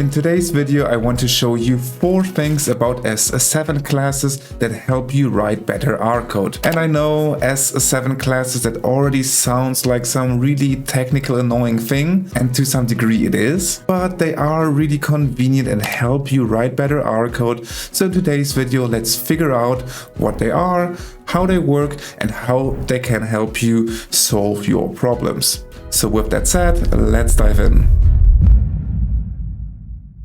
In today's video, I want to show you 4 things about S7 classes that help you write better R code. And I know S7 classes, that already sounds like some really technical annoying thing, and to some degree it is, but they are really convenient and help you write better R code. So in today's video, let's figure out what they are, how they work, and how they can help you solve your problems. So with that said, let's dive in.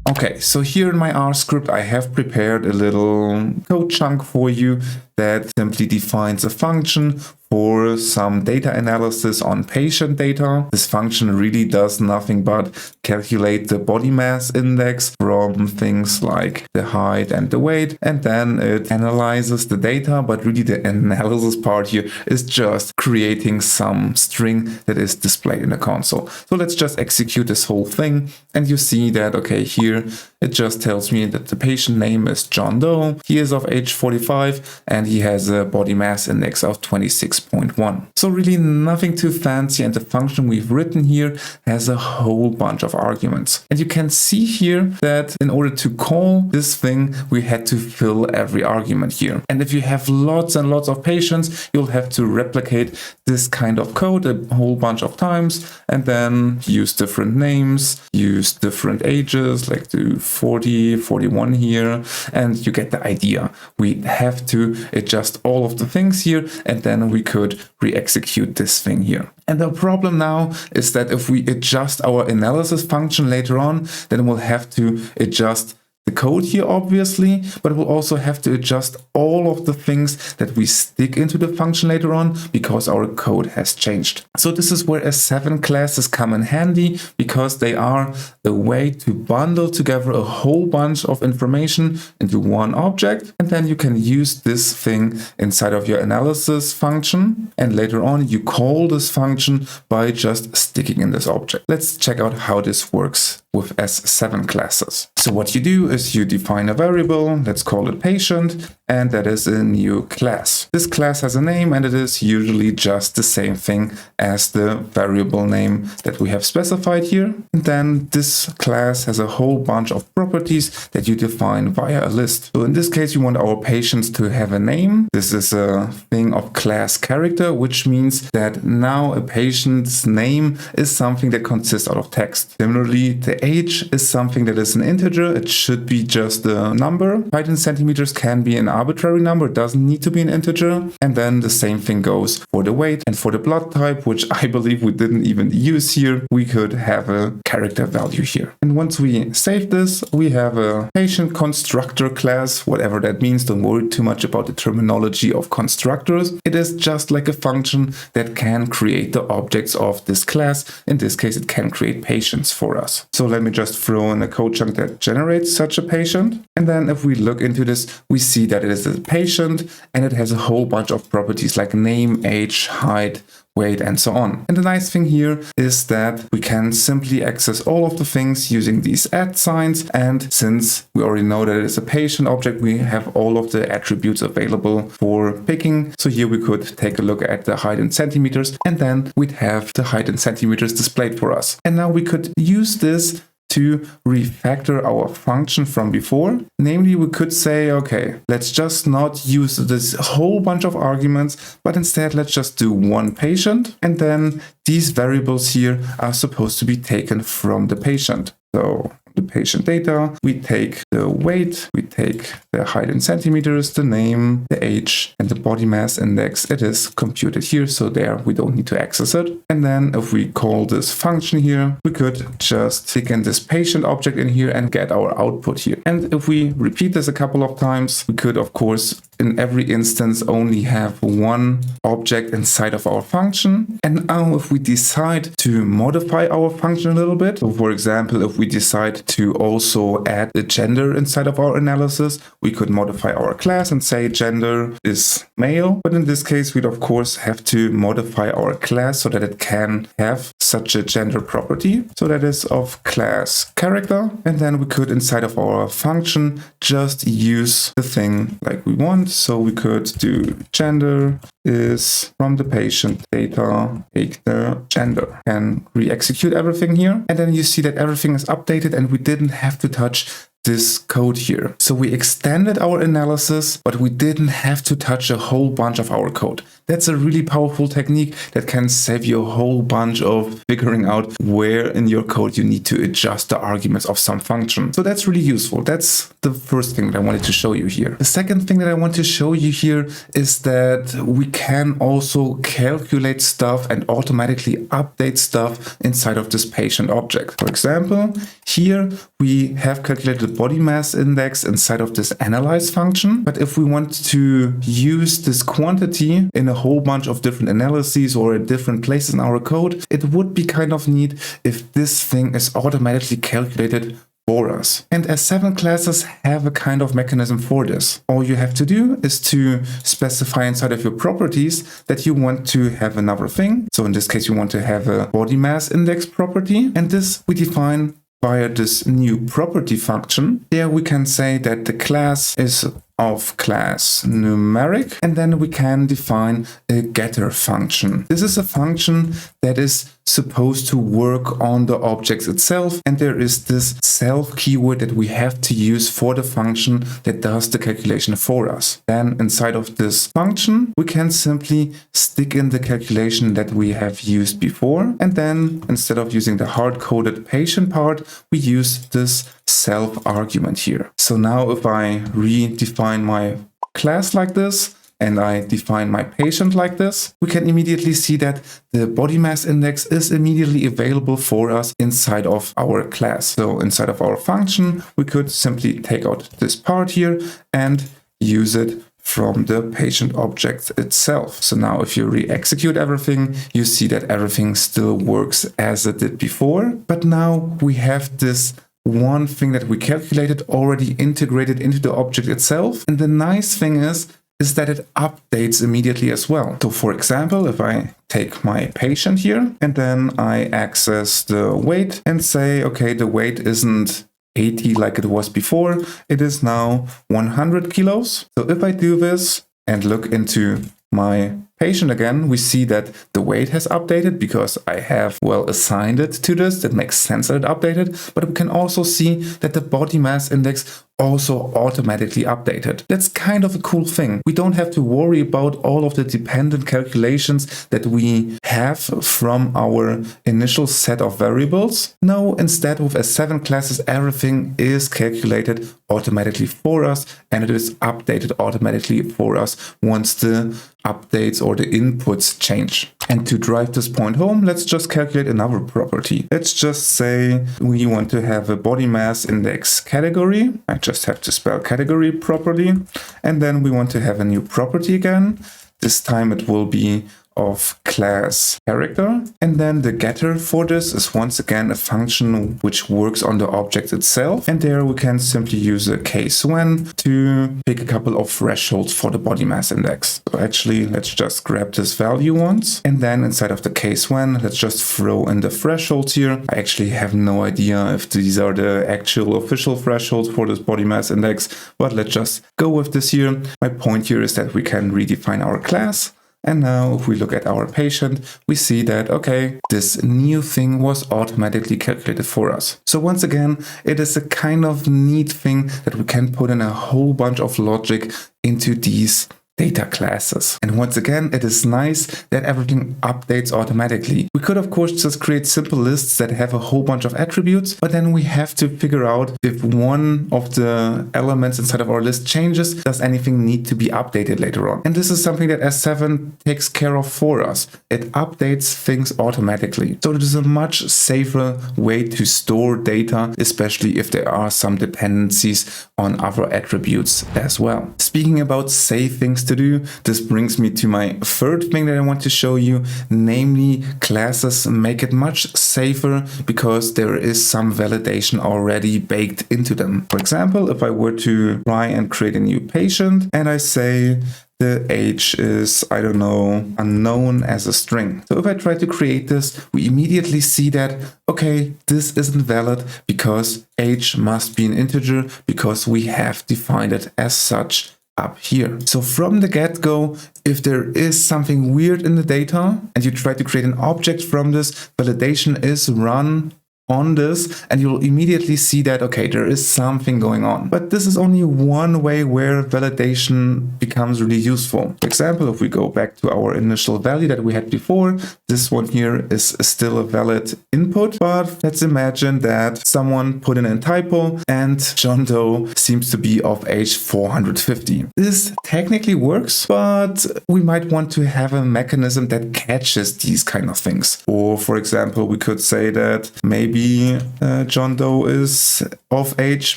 Okay, so here in my R script, I have prepared a little code chunk for you that simply defines a function for some data analysis on patient data. This function really does nothing but calculate the body mass index from things like the height and the weight, and then it analyzes the data, but really the analysis part here is just creating some string that is displayed in the console. So let's just execute this whole thing, and you see that, okay, here it just tells me that the patient name is John Doe, he is of age 45, and he has a body mass index of 26.1. So really nothing too fancy, and the function we've written here has a whole bunch of arguments. And you can see here that in order to call this thing, we had to fill every argument here. And if you have lots and lots of patients, you'll have to replicate this kind of code a whole bunch of times, and then use different names, use different ages, like do 40, 41 here, and you get the idea. We have to adjust all of the things here, and then we could re-execute this thing here. And the problem now is that if we adjust our analysis function later on, then we'll have to adjust the code here, obviously, but we'll also have to adjust all of the things that we stick into the function later on because our code has changed. So this is where S7 classes come in handy, because they are a way to bundle together a whole bunch of information into one object, and then you can use this thing inside of your analysis function, and later on you call this function by just sticking in this object. Let's check out how this works with S7 classes. So what you do is you define a variable, let's call it patient, and that is a new class. This class has a name, and it is usually just the same thing as the variable name that we have specified here. And then this class has a whole bunch of properties that you define via a list. So in this case, you want our patients to have a name. This is a thing of class character, which means that now a patient's name is something that consists out of text. Similarly, the age is something that is an integer. It should be just a number. Height in centimeters can be an arbitrary number. It doesn't need to be an integer. And then the same thing goes for the weight, and for the blood type, which I believe we didn't even use here, we could have a character value here. And once we save this, we have a patient constructor class, whatever that means. Don't worry too much about the terminology of constructors. It is just like a function that can create the objects of this class. In this case, it can create patients for us. So let me just throw in a code chunk that generates such a patient. And then if we look into this, we see that it is a patient, and it has a whole bunch of properties like name, age, height, weight, and so on. And the nice thing here is that we can simply access all of the things using these @ signs. And since we already know that it is a patient object, we have all of the attributes available for picking. So here we could take a look at the height in centimeters, and then we'd have the height in centimeters displayed for us. And now we could use this to refactor our function from before. Namely, we could say, okay, let's just not use this whole bunch of arguments, but instead let's just do one patient. And then these variables here are supposed to be taken from the patient. So the patient data, we take the weight, we take the height in centimeters, the name, the age, and the body mass index. It is computed here, so there we don't need to access it. And then if we call this function here, we could just stick in this patient object in here and get our output here. And if we repeat this a couple of times, we could, of course, in every instance only have one object inside of our function. And now if we decide to modify our function a little bit, so for example, if we decide to also add a gender inside of our analysis, we could modify our class and say gender is male. But in this case, we'd of course have to modify our class so that it can have such a gender property. So that is of class character. And then we could inside of our function just use the thing like we want. So we could do gender is from the patient data, take the gender, and re-execute everything here. And then you see that everything is updated and we didn't have to touch this code here. So we extended our analysis, but we didn't have to touch a whole bunch of our code. That's a really powerful technique that can save you a whole bunch of figuring out where in your code you need to adjust the arguments of some function. So that's really useful. That's the first thing that I wanted to show you here. The second thing that I want to show you here is that we can also calculate stuff and automatically update stuff inside of this patient object. For example, here we have calculated the body mass index inside of this analyze function. But if we want to use this quantity in a whole bunch of different analyses or at different places in our code, it would be kind of neat if this thing is automatically calculated for us. And S7 classes have a kind of mechanism for this. All you have to do is to specify inside of your properties that you want to have another thing. So in this case, you want to have a body mass index property, and this we define via this new property function. There we can say that the class is of class numeric, and then we can define a getter function. This is a function that is supposed to work on the objects itself, and there is this self keyword that we have to use for the function that does the calculation for us. Then inside of this function, we can simply stick in the calculation that we have used before, and then instead of using the hard-coded patient part, we use this self argument here. So now if I redefine my class like this, and I define my patient like this, we can immediately see that the body mass index is immediately available for us inside of our class. So inside of our function, we could simply take out this part here and use it from the patient object itself. So now if you re-execute everything, you see that everything still works as it did before. But now we have this one thing that we calculated already integrated into the object itself. And the nice thing is that it updates immediately as well. So for example, if I take my patient here and then I access the weight and say, okay, the weight isn't 80 like it was before, it is now 100 kilos. So if I do this and look into my patient again, we see that the weight has updated because I have, well, assigned it to this. That makes sense that it updated, but we can also see that the body mass index also automatically updated. That's kind of a cool thing. We don't have to worry about all of the dependent calculations that we have from our initial set of variables. No, instead with S7 classes, everything is calculated automatically for us, and it is updated automatically for us once the updates or the inputs change. And to drive this point home, let's just calculate another property. Let's just say we want to have a body mass index category. I just have to spell category properly. And then we want to have a new property again. This time it will be of class character. And then the getter for this is once again a function which works on the object itself. And there we can simply use a case when to pick a couple of thresholds for the body mass index. So actually, let's just grab this value once. And then inside of the case when, let's just throw in the thresholds here. I actually have no idea if these are the actual official thresholds for this body mass index, but let's just go with this here. My point here is that we can redefine our class. And now if we look at our patient, we see that, okay, this new thing was automatically calculated for us. So once again, it is a kind of neat thing that we can put in a whole bunch of logic into these data classes. And once again, it is nice that everything updates automatically. We could, of course, just create simple lists that have a whole bunch of attributes, but then we have to figure out if one of the elements inside of our list changes, does anything need to be updated later on? And this is something that S7 takes care of for us. It updates things automatically. So it is a much safer way to store data, especially if there are some dependencies on other attributes as well. Speaking about safe things to do, this brings me to my third thing that I want to show you, namely classes make it much safer because there is some validation already baked into them. For example, if I were to try and create a new patient and I say the age is, I don't know, unknown as a string. So if I try to create this, we immediately see that, okay, this isn't valid because age must be an integer because we have defined it as such up here. So from the get-go, if there is something weird in the data and you try to create an object from this, validation is run on this and you'll immediately see that, okay, there is something going on. But this is only one way where validation becomes really useful. For example, if we go back to our initial value that we had before, this one here is still a valid input, but let's imagine that someone put in a typo and John Doe seems to be of age 450. This technically works, but we might want to have a mechanism that catches these kind of things. Or for example, we could say that maybe John Doe is of age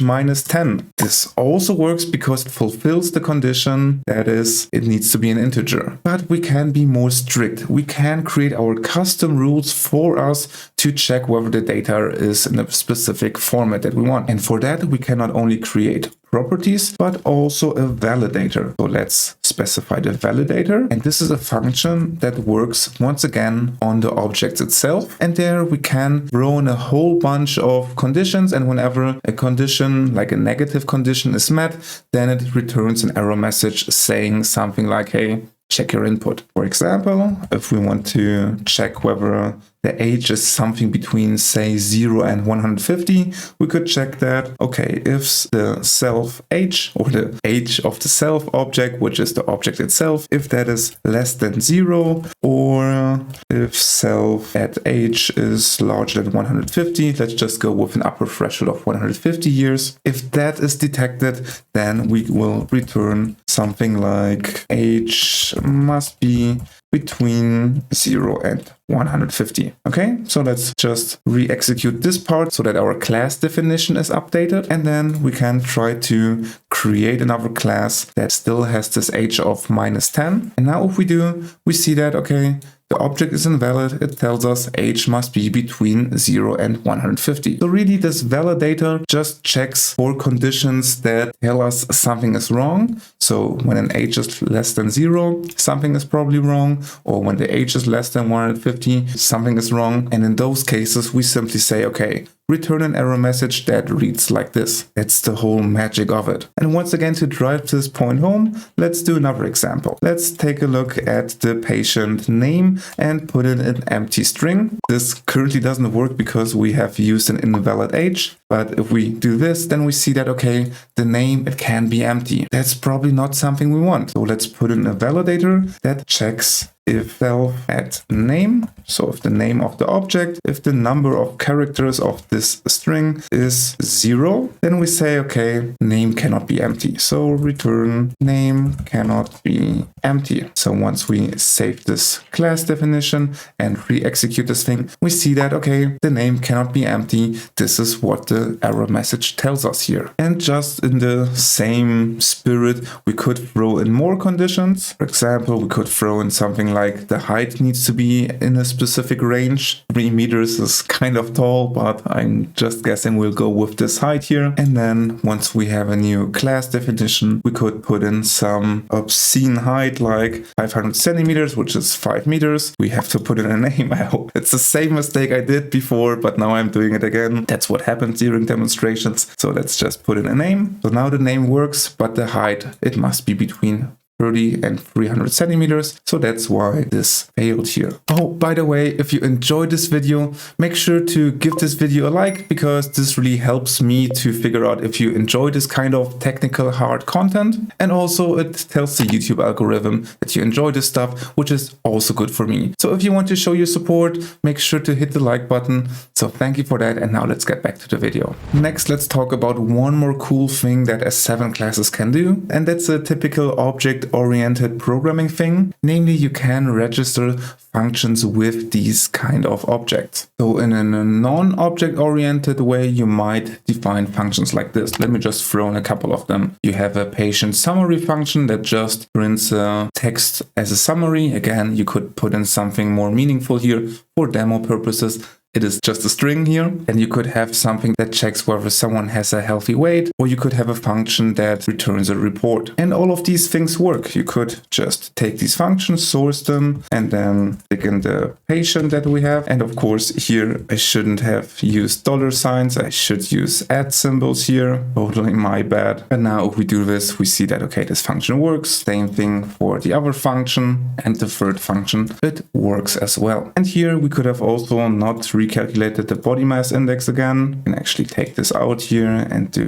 -10. This also works because it fulfills the condition, that is, it needs to be an integer. But we can be more strict. We can create our custom rules for us to check whether the data is in a specific format that we want. And for that, we can not only create properties, but also a validator. So let's specify the validator. And this is a function that works once again on the object itself. And there we can throw in a whole bunch of conditions. And whenever a condition, like a negative condition, is met, then it returns an error message saying something like, hey, check your input. For example, if we want to check whether the age is something between, say, 0 and 150, we could check that, okay, if the self age, or the age of the self object, which is the object itself, if that is less than 0, or if self at age is larger than 150, let's just go with an upper threshold of 150 years. If that is detected, then we will return something like age must be between 0 and 150. Okay, so let's just re-execute this part so that our class definition is updated, and then we can try to create another class that still has this age of -10. And now if we do, we see that, okay, the object is invalid. It tells us age must be between 0 and 150. So really this validator just checks for conditions that tell us something is wrong. So when an age is less than 0, something is probably wrong. Or when the age is less than 150, something is wrong. And in those cases, we simply say, okay, return an error message that reads like this. That's the whole magic of it. And once again, to drive this point home, let's do another example. Let's take a look at the patient name and put in an empty string. This currently doesn't work because we have used an invalid age. But if we do this, then we see that, okay, the name, it can be empty. That's probably not something we want. So let's put in a validator that checks if self at name, so if the name of the object, if the number of characters of this string is 0, then we say, okay, name cannot be empty. So return name cannot be empty. So once we save this class definition and re-execute this thing, we see that, okay, the name cannot be empty. This is what the error message tells us here. And just in the same spirit, we could throw in more conditions. For example, we could throw in something like the height needs to be in a specific range. 3 meters is kind of tall, but I'm just guessing we'll go with this height here. And then once we have a new class definition, we could put in some obscene height like 500 centimeters, which is 5 meters. We have to put in a name. I hope it's the same mistake I did before, but now I'm doing it again. That's what happens during demonstrations. So let's just put in a name. So now the name works, but the height, it must be between 30 and 300 centimeters. So that's why this failed here. Oh, by the way, if you enjoyed this video, make sure to give this video a like, because this really helps me to figure out if you enjoy this kind of technical hard content. And also it tells the YouTube algorithm that you enjoy this stuff, which is also good for me. So if you want to show your support, make sure to hit the like button. So thank you for that. And now let's get back to the video. Next, let's talk about one more cool thing that S7 classes can do. And that's a typical object-oriented programming thing. Namely, you can register functions with these kind of objects. So in a non-object oriented way, you might define functions like this. Let me just throw in a couple of them. You have a patient summary function that just prints text as a summary. Again, you could put in something more meaningful here for demo purposes. It is just a string here, and you could have something that checks whether someone has a healthy weight, or you could have a function that returns a report. And all of these things work. You could just take these functions, source them, and then stick in the patient that we have. And of course, here I shouldn't have used $signs. I should use @ symbols here. Totally my bad. And now if we do this, we see that, okay, this function works. Same thing for the other function and the third function. It works as well. And here we could have also not recalculated the body mass index again. You can actually take this out here and do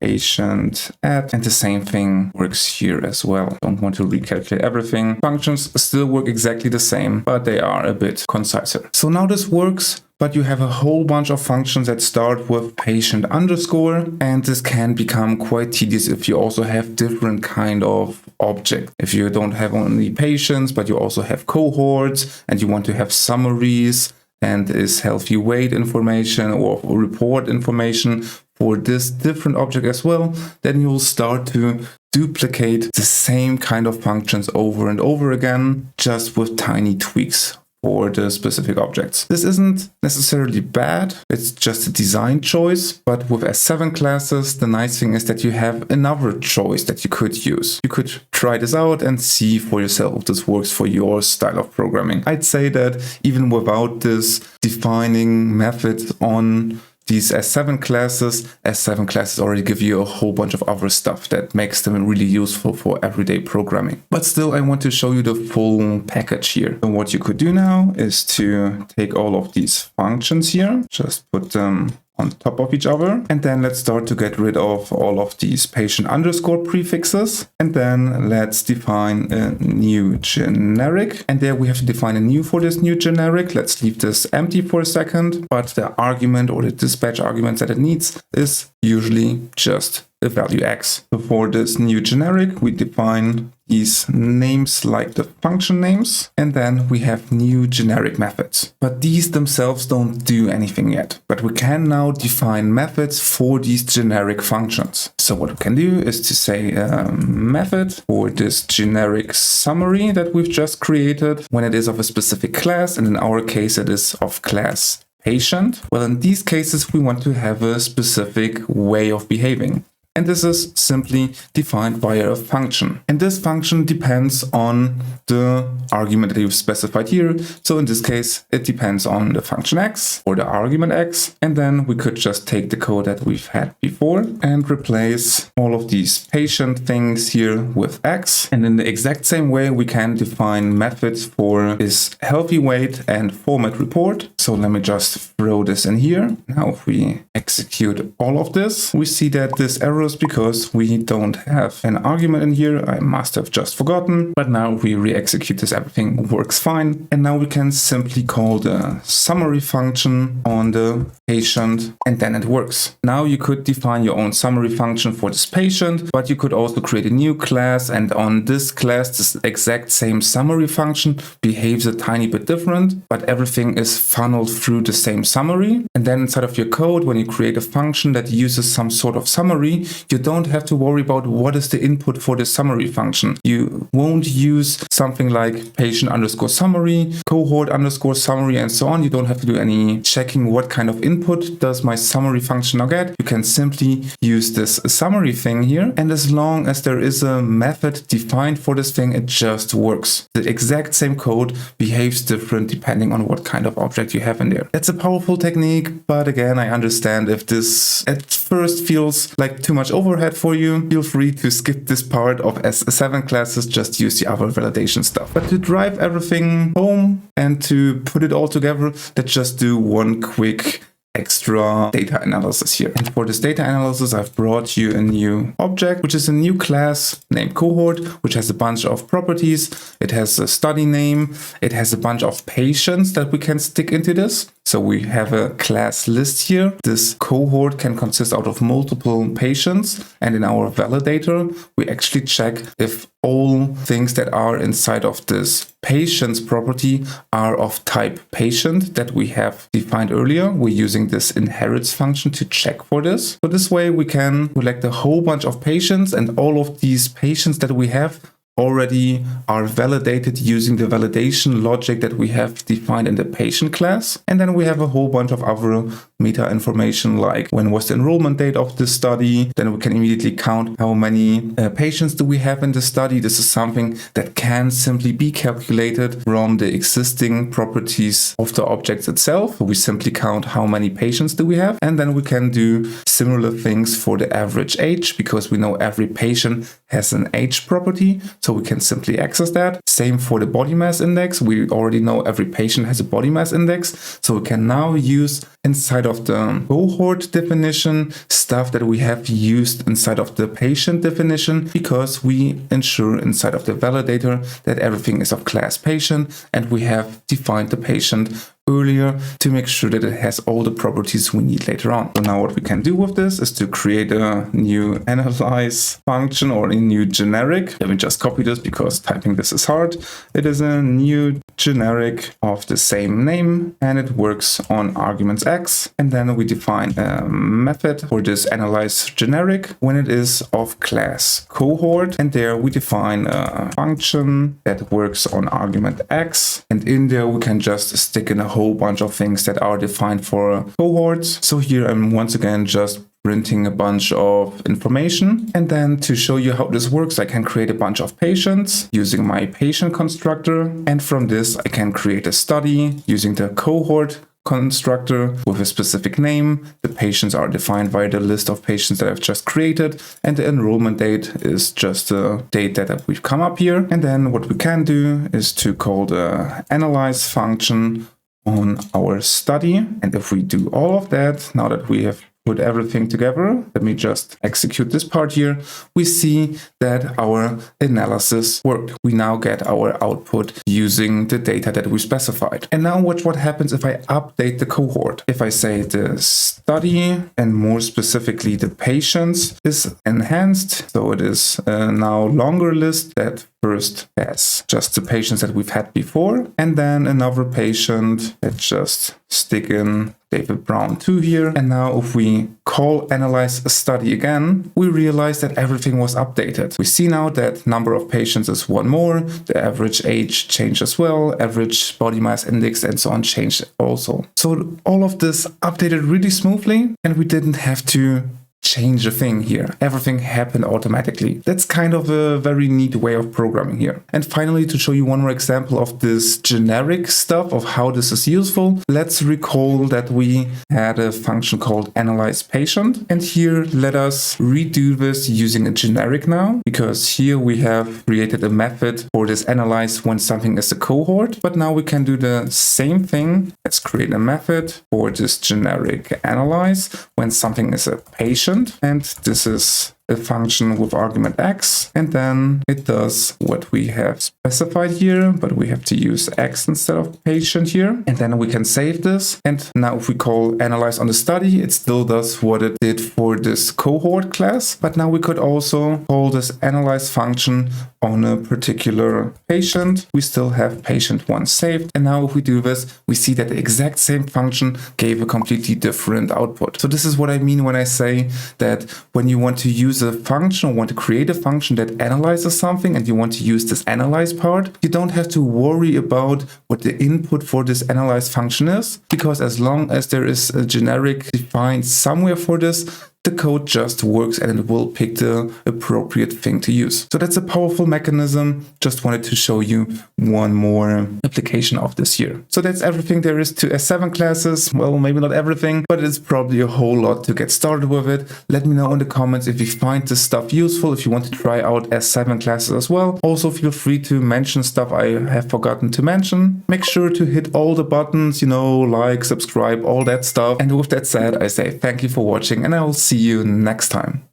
patient add, and the same thing works here as well. Don't want to recalculate everything. Functions still work exactly the same, but they are a bit conciser. So now this works, but you have a whole bunch of functions that start with patient underscore, and this can become quite tedious if you also have different kind of object. If you don't have only patients, but you also have cohorts, and you want to have summaries and is healthy weight information or report information for this different object as well, then you'll start to duplicate the same kind of functions over and over again, just with tiny tweaks for the specific objects. This isn't necessarily bad, it's just a design choice, but with S7 classes, the nice thing is that you have another choice that you could use. You could try this out and see for yourself if this works for your style of programming. I'd say that even without this defining method on these S7 classes already give you a whole bunch of other stuff that makes them really useful for everyday programming. But still, I want to show you the full package here. And what you could do now is to take all of these functions here, just put them on top of each other. And then let's start to get rid of all of these patient underscore prefixes. And then let's define a new generic. And there we have to define a new for this new generic. Let's leave this empty for a second. But the argument or the dispatch argument that it needs is usually just the value x. So for this new generic, we define these names like the function names, and then we have new generic methods. But these themselves don't do anything yet. But we can now define methods for these generic functions. So what we can do is to say a method for this generic summary that we've just created when it is of a specific class, and in our case it is of class patient. Well, in these cases we want to have a specific way of behaving. And this is simply defined via a function. And this function depends on the argument that you've specified here. So in this case, it depends on the function x or the argument x. And then we could just take the code that we've had before and replace all of these patient things here with x. And in the exact same way, we can define methods for this healthy weight and format report. So let me just throw this in here. Now if we execute all of this, we see that this error because we don't have an argument in here. I must have just forgotten, but now we re-execute this, everything works fine. And now we can simply call the summary function on the patient, and then it works. Now you could define your own summary function for this patient, but you could also create a new class, and on this class, this exact same summary function behaves a tiny bit different, but everything is funneled through the same summary. And then inside of your code, when you create a function that uses some sort of summary, you don't have to worry about what is the input for the summary function. You won't use something like patient underscore summary, cohort underscore summary, and so on. You don't have to do any checking what kind of input does my summary function now get. You can simply use this summary thing here. And as long as there is a method defined for this thing, it just works. The exact same code behaves different depending on what kind of object you have in there. It's a powerful technique, but again, I understand if this at first feels like too much overhead for you, feel free to skip this part of S7 classes, just use the other validation stuff. But to drive everything home and to put it all together, let's just do one quick extra data analysis here. And for this data analysis, I've brought you a new object, which is a new class named cohort, which has a bunch of properties. It has a study name. It has a bunch of patients that we can stick into this. So we have a class list here. This cohort can consist out of multiple patients. And in our validator, we actually check if all things that are inside of this patients property are of type patient that we have defined earlier. We're using this inherits function to check for this. So this way we can select a whole bunch of patients, and all of these patients that we have already are validated using the validation logic that we have defined in the patient class. And then we have a whole bunch of other meta information, like when was the enrollment date of this study. Then we can immediately count how many patients do we have in the study. This is something that can simply be calculated from the existing properties of the objects itself. We simply count how many patients do we have. And then we can do similar things for the average age, because we know every patient has an age property. So so we can simply access that. Same for the body mass index. We already know every patient has a body mass index, so we can now use inside of the cohort definition stuff that we have used inside of the patient definition, because we ensure inside of the validator that everything is of class patient, and we have defined the patient earlier to make sure that it has all the properties we need later on. So now what we can do with this is to create a new analyze function or a new generic. Let me just copy this because typing this is hard. It is a new generic of the same name, and it works on arguments X. And then we define a method for this analyze generic when it is of class cohort. And there we define a function that works on argument X. And in there we can just stick in a whole bunch of things that are defined for cohorts. So here I'm once again just printing a bunch of information. And then to show you how this works, I can create a bunch of patients using my patient constructor. And from this, I can create a study using the cohort constructor with a specific name. The patients are defined by the list of patients that I've just created, and the enrollment date is just the date that we've come up here. And then what we can do is to call the analyze function on our study. And if we do all of that, now that we have put everything together, let me just execute this part here, we see that our analysis worked. We now get our output using the data that we specified. And now watch what happens if I update the cohort. If I say the study, and more specifically the patients, is enhanced, so it is a now longer list that first has just the patients that we've had before, and then another patient that just stick in David Brown 2 here. And now if we call analyze a study again, we realize that everything was updated. We see now that number of patients is one more, the average age changed as well, average body mass index and so on changed also. So all of this updated really smoothly, and we didn't have to change a thing here. Everything happened automatically. That's kind of a very neat way of programming here. And finally, to show you one more example of this generic stuff of how this is useful, let's recall that we had a function called analyze patient. And here, let us redo this using a generic now, because here we have created a method for this analyze when something is a cohort. But now we can do the same thing. Let's create a method for this generic analyze when something is a patient. And this is a function with argument X, and then it does what we have specified here, but we have to use X instead of patient here. And then we can save this. And now if we call analyze on the study, it still does what it did for this cohort class. But now we could also call this analyze function on a particular patient. We still have patient 1 saved. And now if we do this, we see that the exact same function gave a completely different output. So this is what I mean when I say that when you want to use a function or want to create a function that analyzes something and you want to use this analyze part, you don't have to worry about what the input for this analyze function is, because as long as there is a generic defined somewhere for this, the code just works and it will pick the appropriate thing to use. So that's a powerful mechanism. Just wanted to show you one more application of this here. So that's everything there is to S7 classes. Well, maybe not everything, but it's probably a whole lot to get started with it. Let me know in the comments if you find this stuff useful, if you want to try out S7 classes as well. Also, feel free to mention stuff I have forgotten to mention. Make sure to hit all the buttons, like, subscribe, all that stuff. And with that said, I say thank you for watching, and I will see you next time.